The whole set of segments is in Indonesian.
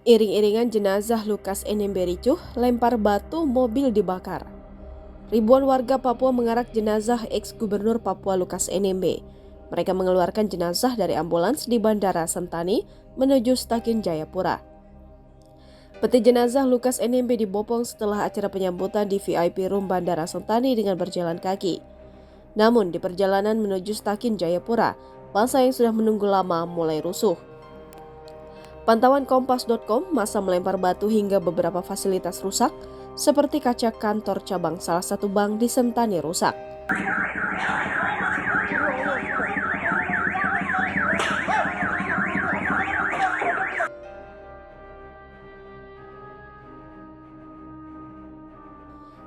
Iring-iringan jenazah Lukas NMB ricuh, lempar batu, mobil dibakar. Ribuan warga Papua mengarak jenazah ex-gubernur Papua Lukas NMB. Mereka mengeluarkan jenazah dari ambulans di Bandara Sentani menuju Stakin Jayapura. Peti jenazah Lukas NMB dibopong setelah acara penyambutan di VIP Room Bandara Sentani dengan berjalan kaki. Namun di perjalanan menuju Stakin Jayapura, massa yang sudah menunggu lama mulai rusuh. Pantauan Kompas.com, massa melempar batu hingga beberapa fasilitas rusak, seperti kaca kantor cabang salah satu bank di Sentani rusak.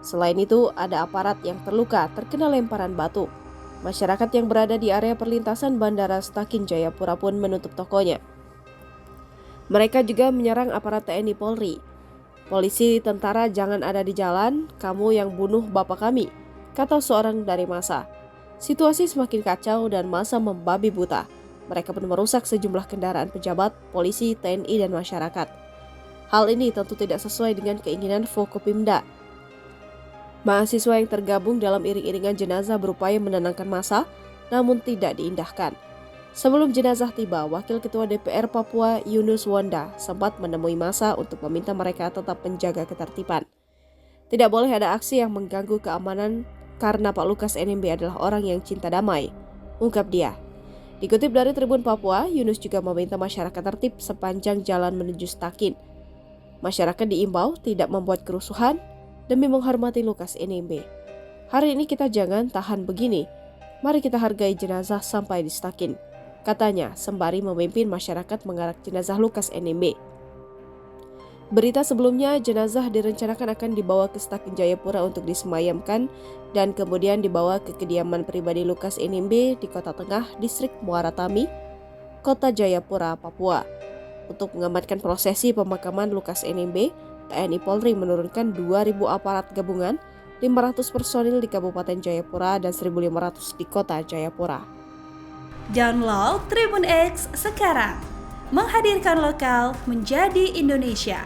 Selain itu, ada aparat yang terluka terkena lemparan batu. Masyarakat yang berada di area perlintasan Bandara Stakin Jayapura pun menutup tokonya. Mereka juga menyerang aparat TNI Polri. "Polisi, tentara jangan ada di jalan, kamu yang bunuh bapak kami," kata seorang dari massa. Situasi semakin kacau dan massa membabi buta. Mereka pun merusak sejumlah kendaraan pejabat, polisi, TNI, dan masyarakat. Hal ini tentu tidak sesuai dengan keinginan Forkopimda. Mahasiswa yang tergabung dalam iring-iringan jenazah berupaya menenangkan massa, namun tidak diindahkan. Sebelum jenazah tiba, Wakil Ketua DPR Papua Yunus Wanda sempat menemui massa untuk meminta mereka tetap menjaga ketertiban. Tidak boleh ada aksi yang mengganggu keamanan karena Pak Lukas NMB adalah orang yang cinta damai, ungkap dia. Dikutip dari Tribun Papua, Yunus juga meminta masyarakat tertib sepanjang jalan menuju Stakin. Masyarakat diimbau tidak membuat kerusuhan demi menghormati Lukas NMB. "Hari ini kita jangan tahan begini, mari kita hargai jenazah sampai di Stakin," katanya sembari memimpin masyarakat mengarak jenazah Lukas NMB. Berita sebelumnya, jenazah direncanakan akan dibawa ke Stakin Jayapura untuk disemayamkan dan kemudian dibawa ke kediaman pribadi Lukas NMB di Kota Tengah, Distrik Muara Tami, Kota Jayapura, Papua. Untuk mengamankan prosesi pemakaman Lukas NMB, TNI Polri menurunkan 2.000 aparat gabungan, 500 personil di Kabupaten Jayapura dan 1.500 di Kota Jayapura. Download Tribun X sekarang, menghadirkan lokal menjadi Indonesia.